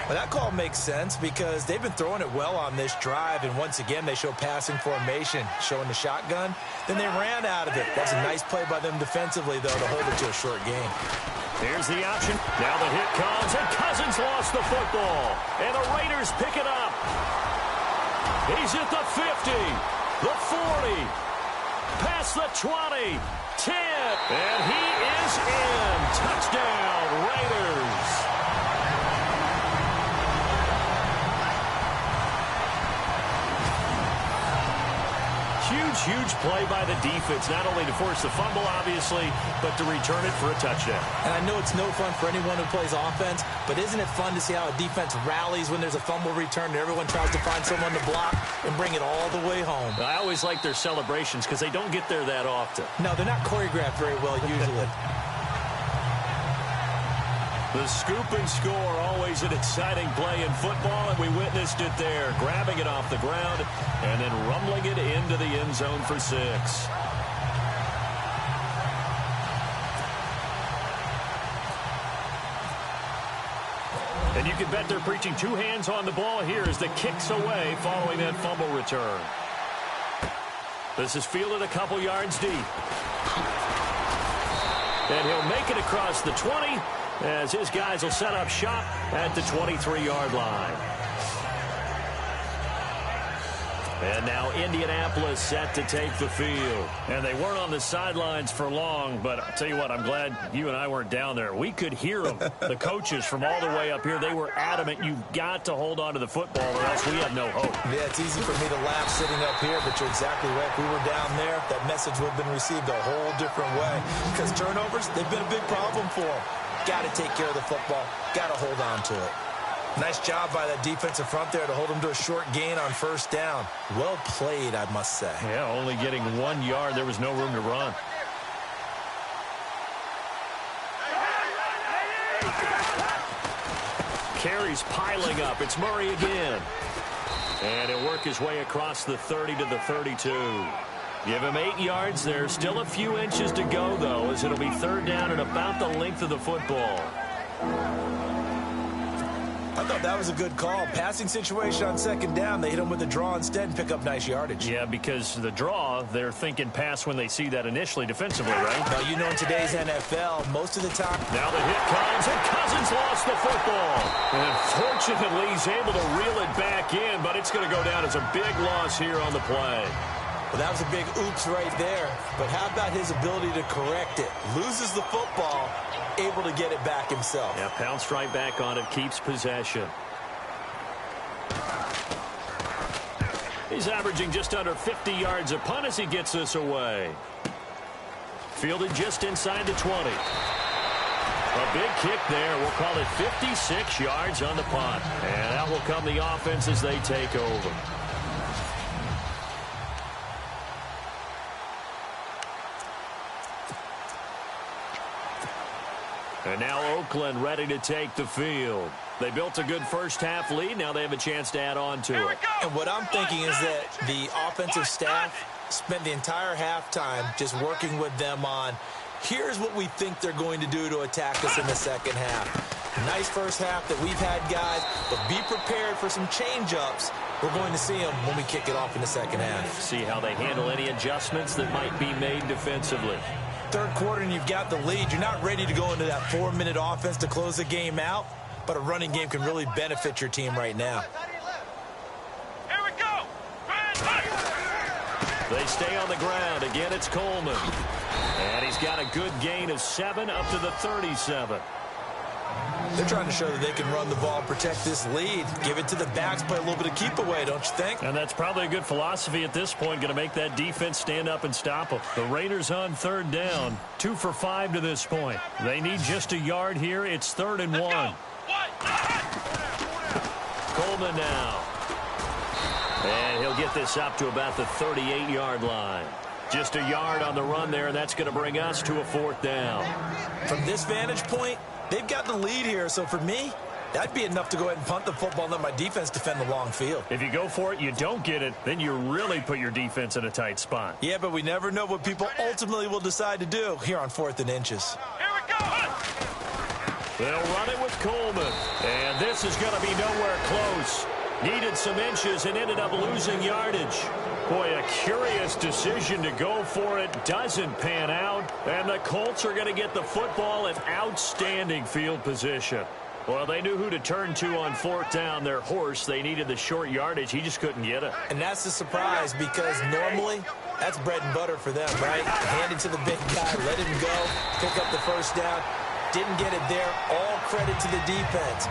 Well, that call makes sense because they've been throwing it well on this drive, and once again, they show passing formation, showing the shotgun. Then they ran out of it. That's a nice play by them defensively, though, to hold it to a short game. Here's the option. Now the hit comes, and Cousins lost the football. And the Raiders pick it up. He's at the 50, the 40, past the 20, 10, and he is in. Touchdown, Raiders. Huge play by the defense, not only to force the fumble, obviously, but to return it for a touchdown. And I know it's no fun for anyone who plays offense, but isn't it fun to see how a defense rallies when there's a fumble return and everyone tries to find someone to block and bring it all the way home? I always like their celebrations because they don't get there that often. No, they're not choreographed very well usually. The scoop and score, always an exciting play in football, and we witnessed it there, grabbing it off the ground and then rumbling it into the end zone for 6. And you can bet they're preaching 2 hands on the ball here as the kick's away following that fumble return. This is fielded a couple yards deep. And he'll make it across the 20 as his guys will set up shop at the 23-yard line. And now Indianapolis set to take the field. And they weren't on the sidelines for long, but I'll tell you what, I'm glad you and I weren't down there. We could hear them, the coaches from all the way up here. They were adamant, you've got to hold on to the football or else we have no hope. Yeah, it's easy for me to laugh sitting up here, but you're exactly right. If we were down there, that message would have been received a whole different way. Because turnovers, they've been a big problem for them. Got to take care of the football. Got to hold on to it. Nice job by that defensive front there to hold them to a short gain on first down. Well played, I must say. Yeah, only getting 1 yard. There was no room to run. Carries piling up. It's Murray again. And he'll work his way across the 30 to the 32. Give him 8 yards there. Still a few inches to go, though, as it'll be third down and about the length of the football. I thought that was a good call. Passing situation on second down. They hit him with a draw instead and pick up nice yardage. Yeah, because the draw, they're thinking pass when they see that initially defensively, right? Now, you know, in today's NFL, most of the time... Now the hit comes, and Cousins lost the football. And fortunately, he's able to reel it back in, but it's going to go down as a big loss here on the play. Well, that was a big oops right there. But how about his ability to correct it? Loses the football, able to get it back himself. Yeah, pounced right back on it, keeps possession. He's averaging just under 50 yards a punt as he gets this away. Fielded just inside the 20. A big kick there. We'll call it 56 yards on the punt. And out will come the offense as they take over. And now Oakland ready to take the field. They built a good first-half lead. Now they have a chance to add on to it. And what I'm thinking is that the offensive staff spent the entire halftime just working with them on Here's what we think they're going to do to attack us in the second half. Nice first half that we've had, guys, but be prepared for some change-ups. We're going to see them when we kick it off in the second half. See how they handle any adjustments that might be made defensively. Third quarter and you've got the lead. You're not ready to go into that 4-minute offense to close the game out, but a running game can really benefit your team right now. Here we go. They stay on the ground. Again, it's Coleman. And he's got a good gain of 7 up to the 37. They're trying to show that they can run the ball, protect this lead, give it to the backs, play a little bit of keep away, don't you think? And that's probably a good philosophy at this point, going to make that defense stand up and stop them. The Raiders on third down, 2 for 5 to this point. They need just a yard here. It's 3rd and 1. Coleman now. And he'll get this up to about the 38-yard line. Just a yard on the run there, and that's going to bring us to a 4th down. From this vantage point, they've got the lead here, so for me, that'd be enough to go ahead and punt the football and let my defense defend the long field. If you go for it, you don't get it, then you really put your defense in a tight spot. Yeah, but we never know what people ultimately will decide to do here on 4th and inches. Here we go. They'll run it with Coleman, and this is going to be nowhere close. Needed some inches and ended up losing yardage. Boy, a curious decision to go for it. Doesn't pan out. And the Colts are going to get the football in outstanding field position. Well, they knew who to turn to on 4th down. Their horse, they needed the short yardage. He just couldn't get it. And that's a surprise because normally that's bread and butter for them, right? Hand it to the big guy, let him go, pick up the first down. Didn't get it there. All credit to the defense.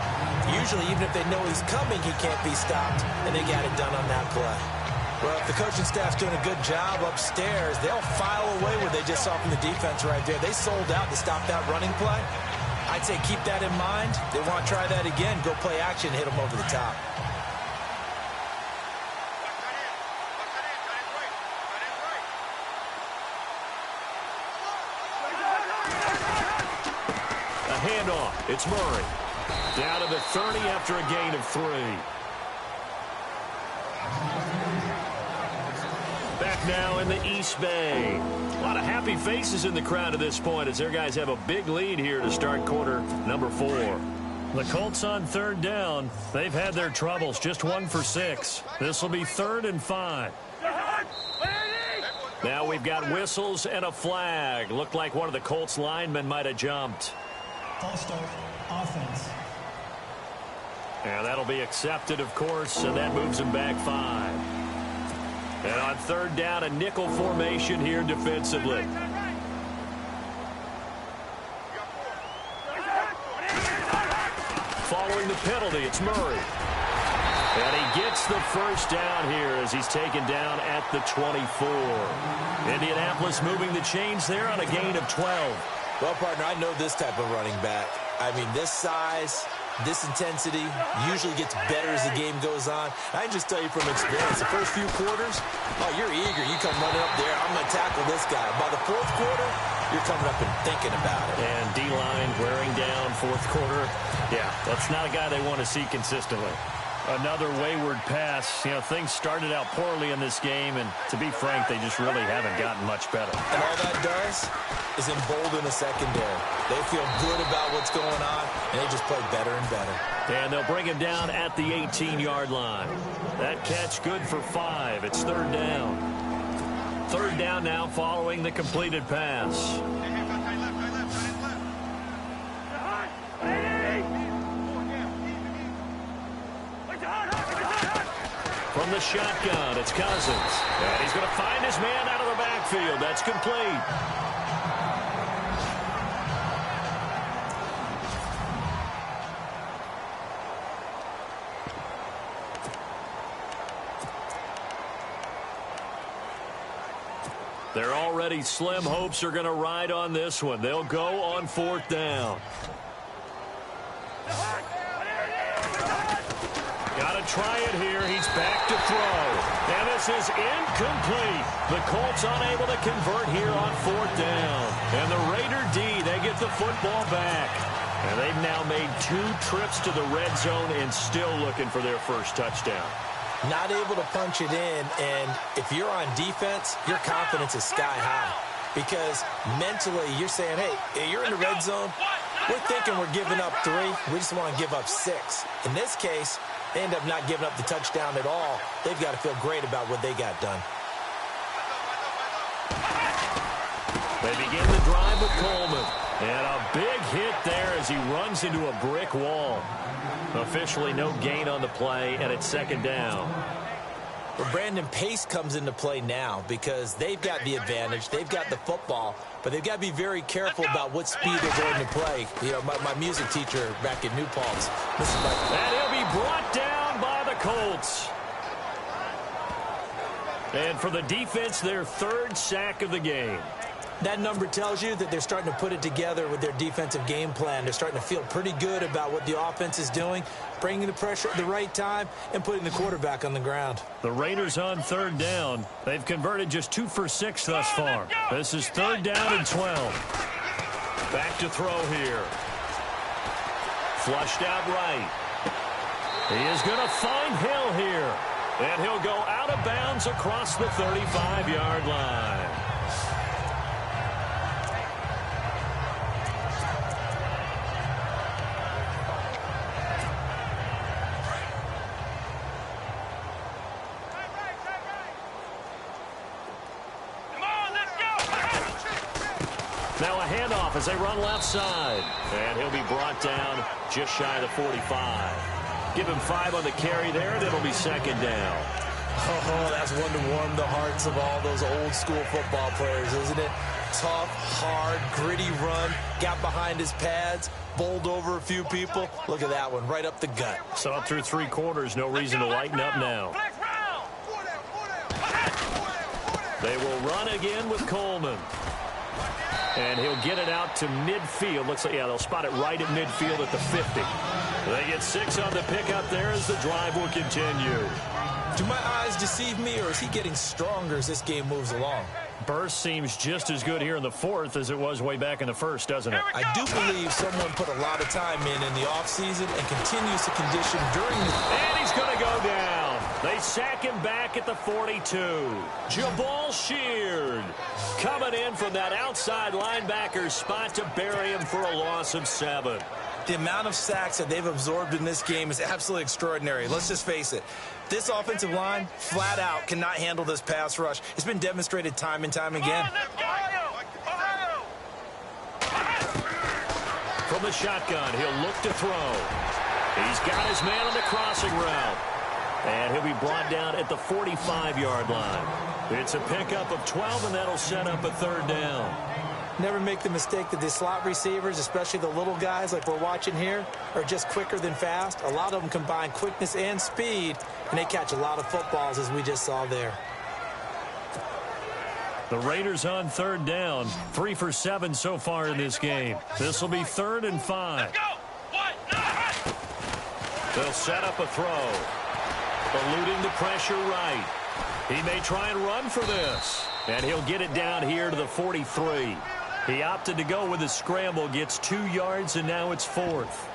Usually, even if they know he's coming, he can't be stopped, and they got it done on that play. Well, if the coaching staff's doing a good job upstairs, they'll file away what they just saw from the defense right there. They sold out to stop that running play. I'd say keep that in mind. They want to try that again. Go play action, hit them over the top. Handoff. It's Murray. Down to the 30 after a gain of 3. Back now in the East Bay. A lot of happy faces in the crowd at this point as their guys have a big lead here to start quarter number 4. The Colts on 3rd down. They've had their troubles. Just 1 for 6. This will be 3rd and 5. Now we've got whistles and a flag. Looked like one of the Colts linemen might have jumped. False start, offense. And that'll be accepted, of course, and that moves them back 5. And on 3rd down, a nickel formation here defensively. Following the penalty, it's Murray. And he gets the first down here as he's taken down at the 24. Indianapolis moving the chains there on a gain of 12. Well, partner, I know this type of running back. I mean, this size, this intensity usually gets better as the game goes on. I can just tell you from experience, the first few quarters, oh, you're eager. You come running up there, I'm going to tackle this guy. By the 4th quarter, you're coming up and thinking about it. And D-line wearing down 4th quarter. Yeah, that's not a guy they want to see consistently. Another wayward pass. You know, things started out poorly in this game, and to be frank, they just really haven't gotten much better. And all that does is embolden the secondary. They feel good about what's going on, and they just play better and better. And they'll bring him down at the 18-yard line. That catch good for 5. It's 3rd down. 3rd down now following the completed pass. From the shotgun, it's Cousins. And he's going to find his man out of the backfield. That's complete. Their already slim hopes are going to ride on this one. They'll go on 4th down. Got to try it here. He's back to throw. And this is incomplete. The Colts unable to convert here on 4th down. And the Raider D, they get the football back. And they've now made 2 trips to the red zone and still looking for their first touchdown. Not able to punch it in, and if you're on defense, your confidence is sky high. because mentally you're saying, hey, you're in the red zone. We're thinking we're giving up 3. We just want to give up 6. In this case, they end up not giving up the touchdown at all. They've got to feel great about what they got done. They begin the drive with Coleman. And a big hit there as he runs into a brick wall. Officially no gain on the play, and it's 2nd down. Well, Brandon, pace comes into play now because they've got the advantage. They've got the football, but they've got to be very careful about what speed they're going to play. You know, my music teacher back in New Paltz, Mrs. Mike. And he'll be brought down by the Colts. And for the defense, their 3rd sack of the game. That number tells you that they're starting to put it together with their defensive game plan. They're starting to feel pretty good about what the offense is doing, bringing the pressure at the right time, and putting the quarterback on the ground. The Raiders on 3rd down. They've converted just 2 for 6 thus far. This is 3rd down and 12. Back to throw here. Flushed out right. He is going to find Hill here. And he'll go out of bounds across the 35-yard line. Now a handoff as they run left side. And he'll be brought down just shy of the 45. Give him 5 on the carry there, and it'll be 2nd down. Oh, that's one to warm the hearts of all those old-school football players, isn't it? Tough, hard, gritty run. Got behind his pads, bowled over a few people. Look at that one, right up the gut. So up through 3 quarters, no reason to lighten up now. They will run again with Coleman. And he'll get it out to midfield. Looks like, yeah, they'll spot it right at midfield at the 50. They get 6 on the pickup there as the drive will continue. Do my eyes deceive me, or is he getting stronger as this game moves along? Burst seems just as good here in the 4th as it was way back in the 1st, doesn't it? I do believe someone put a lot of time in the offseason and continues to condition during the... And he's going to go down. They sack him back at the 42. Jabal Sheard coming in from that outside linebacker spot to bury him for a loss of 7. The amount of sacks that they've absorbed in this game is absolutely extraordinary. Let's just face it. This offensive line, flat out, cannot handle this pass rush. It's been demonstrated time and time again. From the shotgun, he'll look to throw. He's got his man on the crossing route. And he'll be brought down at the 45-yard line. It's a pickup of 12, and that'll set up a 3rd down. Never make the mistake that the slot receivers, especially the little guys like we're watching here, are just quicker than fast. A lot of them combine quickness and speed, and they catch a lot of footballs, as we just saw there. The Raiders on 3rd down, 3 for 7 so far in this game. This will be 3rd and 5. They'll set up a throw. Eluding the pressure right. He may try and run for this. And he'll get it down here to the 43. He opted to go with a scramble, gets 2 yards, and now it's 4th.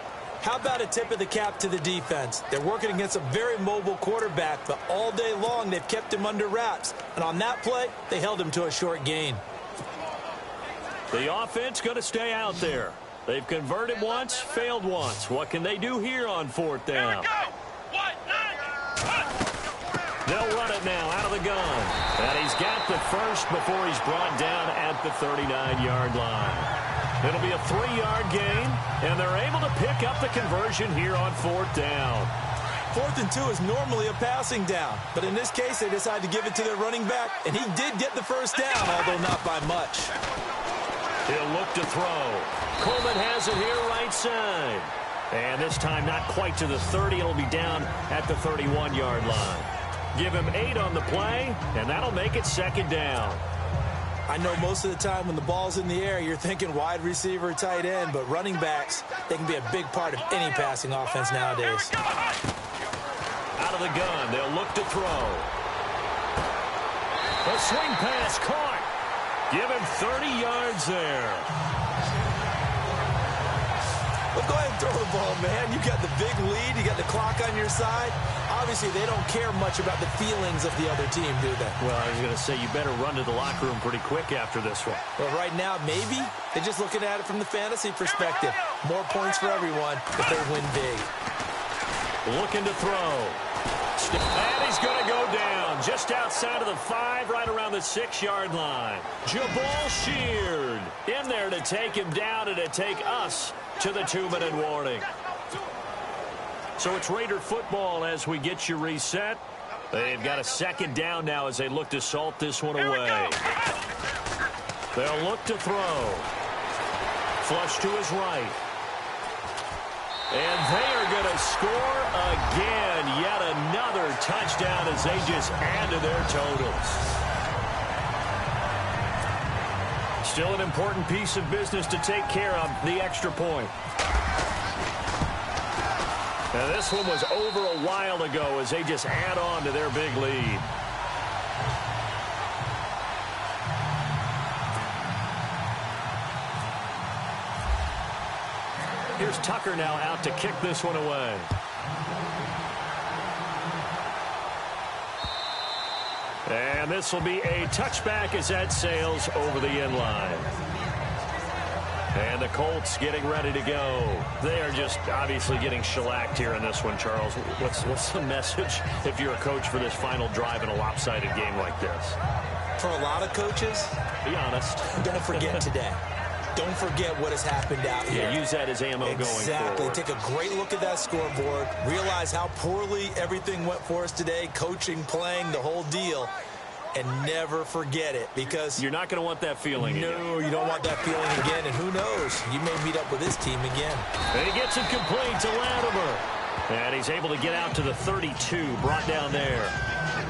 How about a tip of the cap to the defense? They're working against a very mobile quarterback, but all day long they've kept him under wraps. And on that play, they held him to a short gain. The offense going to stay out there. They've converted once, failed once. What can they do here on 4th down? They'll run it now out of the gun. And he's got the first before he's brought down at the 39-yard line. It'll be a 3-yard gain, and they're able to pick up the conversion here on 4th down. 4th and 2 is normally a passing down, but in this case, they decided to give it to their running back, and he did get the first down, although not by much. He'll look to throw. Coleman has it here right side. And this time not quite to the 30. It'll be down at the 31-yard line. Give him 8 on the play, and that'll make it 2nd down. I know most of the time when the ball's in the air, you're thinking wide receiver, tight end, but running backs, they can be a big part of any passing offense nowadays. Out of the gun, they'll look to throw. A swing pass caught. Give him 30 yards there. Look Go ahead and throw the ball, man. You got the big lead. You got the clock on your side. Obviously, they don't care much about the feelings of the other team, do they? Well, I was going to say, you better run to the locker room pretty quick after this one. Well, right now, maybe. They're just looking at it from the fantasy perspective. More points for everyone if they win big. Looking to throw. And he's going to go down just outside of the 5, right around the 6-yard line. Jabal Sheard in there to take him down and to take us to the 2-minute warning. So it's Raider football as we get you reset. They've got a 2nd down now as they look to salt this one away. They'll look to throw. Flush to his right. And they are going to score again. Yet another touchdown as they just add to their totals. Still an important piece of business to take care of, the extra point. Now this one was over a while ago as they just add on to their big lead. Here's Tucker now out to kick this one away. And this will be a touchback as that sails over the end line. And the Colts getting ready to go. They are just obviously getting shellacked here in this one, Charles. What's the message if you're a coach for this final drive in a lopsided game like this? For a lot of coaches, be honest, don't forget today. Don't forget what has happened out here. Yeah, use that as ammo going forward. Exactly. Take a great look at that scoreboard. Realize how poorly everything went for us today. Coaching, playing, the whole deal. And never forget it, because you're not going to want that feeling again. No, you don't want that feeling again. And who knows? You may meet up with this team again. And he gets it complete to Latimer. And he's able to get out to the 32, brought down there.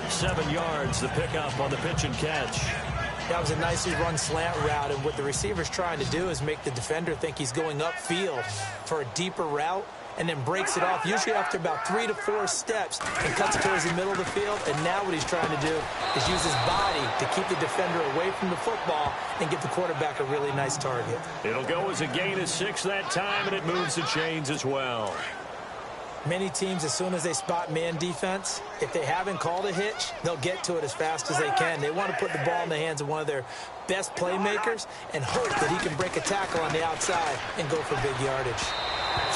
7 yards, the pickup on the pitch and catch. That was a nicely run slant route, and what the receiver's trying to do is make the defender think he's going upfield for a deeper route, and then breaks it off, usually after about 3 to 4 steps, and cuts towards the middle of the field. And now what he's trying to do is use his body to keep the defender away from the football and give the quarterback a really nice target. It'll go as a gain of 6 that time, and it moves the chains as well. Many teams, as soon as they spot man defense, if they haven't called a hitch, they'll get to it as fast as they can. They want to put the ball in the hands of one of their best playmakers and hope that he can break a tackle on the outside and go for big yardage.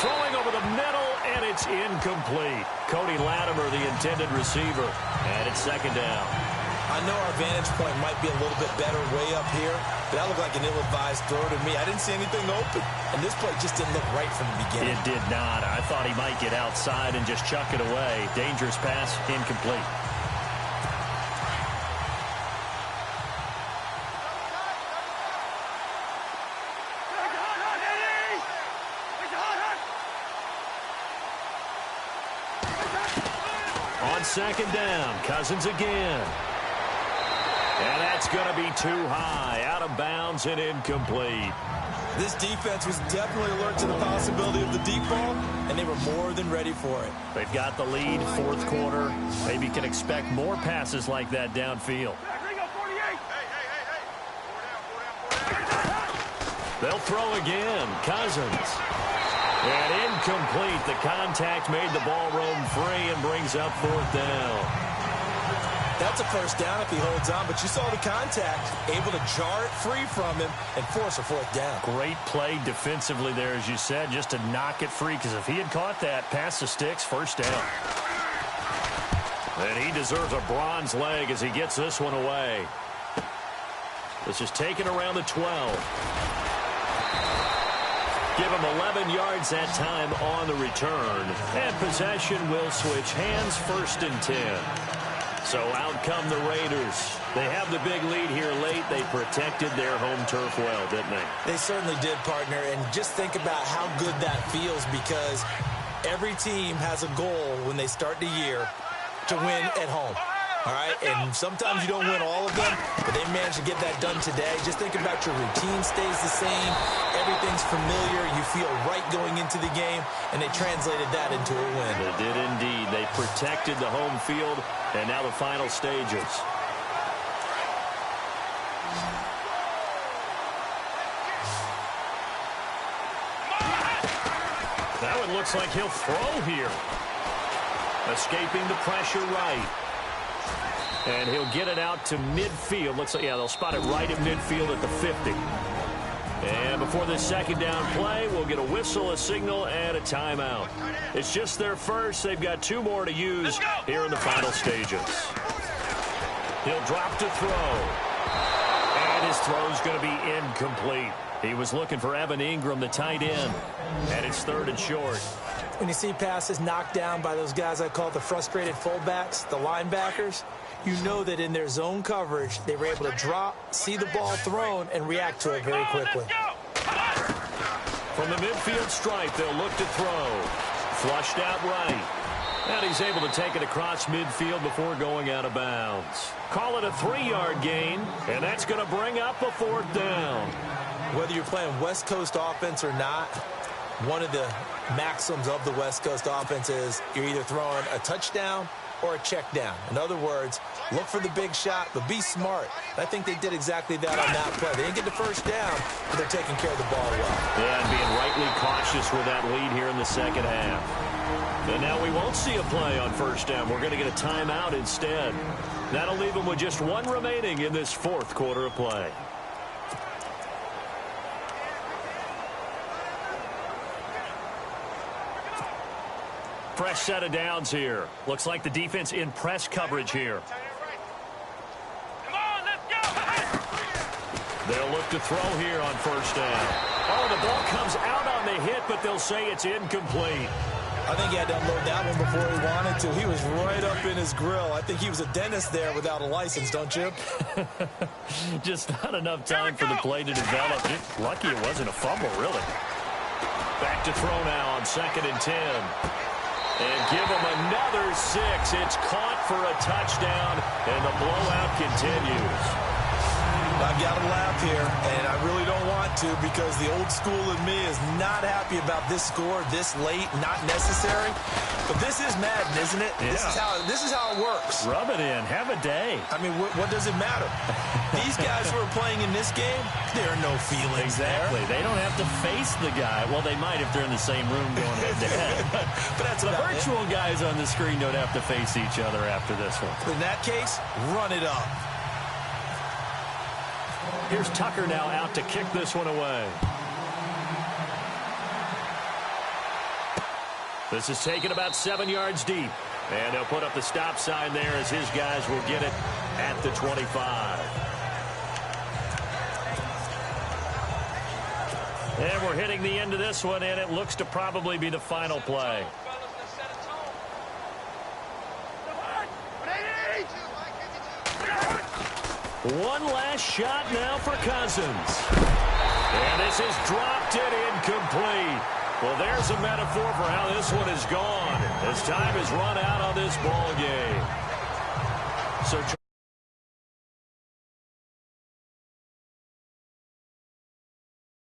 Throwing over the middle, and it's incomplete. Cody Latimer, the intended receiver, and it's 2nd down. I know our vantage point might be a little bit better way up here, but that looked like an ill-advised throw to me. I didn't see anything open, and this play just didn't look right from the beginning. It did not. I thought he might get outside and just chuck it away. Dangerous pass, incomplete. On 2nd down, Cousins again. And that's going to be too high, out of bounds and incomplete. This defense was definitely alert to the possibility of the deep ball, and they were more than ready for it. They've got the lead, 4th quarter. Maybe can expect more passes like that downfield. They'll throw again. Cousins. And incomplete. The contact made the ball roam free and brings up 4th down. That's a 1st down if he holds on, but you saw the contact, able to jar it free from him and force a 4th down. Great play defensively there, as you said, just to knock it free, because if he had caught that, past the sticks, 1st down. And he deserves a bronze leg as he gets this one away. This is taken around the 12. Give him 11 yards that time on the return. And possession will switch hands, 1st and 10. So out come the Raiders. They have the big lead here late. They protected their home turf well, didn't they? They certainly did, partner. And just think about how good that feels, because every team has a goal when they start the year to win at home. All right, and sometimes you don't win all of them, but they managed to get that done today. Just think about your routine stays the same. Everything's familiar. You feel right going into the game, and they translated that into a win. They did indeed. They protected the home field, and now the final stages. Now it looks like he'll throw here. Escaping the pressure right. And he'll get it out to midfield. Looks like, yeah, they'll spot it right at midfield at the 50. And before this second down play, we'll get a whistle, a signal, and a timeout. It's just their first. They've got 2 more to use here in the final stages. He'll drop to throw. And his throw's going to be incomplete. He was looking for Evan Ingram, the tight end. And it's 3rd and short. When you see passes knocked down by those guys I call the frustrated fullbacks, the linebackers, you know that in their zone coverage, they were able to drop, see the ball thrown, and react to it very quickly. From the midfield stripe, they'll look to throw. Flushed out right. And he's able to take it across midfield before going out of bounds. Call it a 3-yard gain, and that's going to bring up a 4th down. Whether you're playing West Coast offense or not, one of the maxims of the West Coast offense is you're either throwing a touchdown or a check down. In other words, look for the big shot, but be smart. I think they did exactly that on that play. They didn't get the first down, but they're taking care of the ball well. Yeah, and being rightly cautious with that lead here in the second half. And now we won't see a play on first down. We're going to get a timeout instead. That'll leave them with just 1 remaining in this 4th quarter of play. Fresh set of downs here. Looks like the defense in press coverage here. Come on, let's go. They'll look to throw here on first down. Oh, the ball comes out on the hit, but they'll say it's incomplete. I think he had to unload that one before he wanted to. He was right up in his grill. I think he was a dentist there without a license, don't you? Just not enough time for the play to develop. Just lucky it wasn't a fumble, really. Back to throw now on 2nd and 10. And give them another 6. It's caught for a touchdown, and the blowout continues. I've got to laugh here, and I really don't want to because the old school in me is not happy about this score this late, not necessary. But this is Madden, isn't it? Yeah. This is how it works. Rub it in. Have a day. I mean, what does it matter? These guys who are playing in this game, there are no feelings Exactly. there. They don't have to face the guy. Well, they might if they're in the same room going head-to-head. But that's the about virtual guys on the screen don't have to face each other after this one. In that case, run it up. Here's Tucker now out to kick this one away. This is taken about 7 yards deep. And they'll put up the stop sign there as his guys will get it at the 25. And we're hitting the end of this one, and it looks to probably be the final play. One last shot now for Cousins. And this is dropped it incomplete. Well, there's a metaphor for how this one is gone. As time has run out on this ball game. So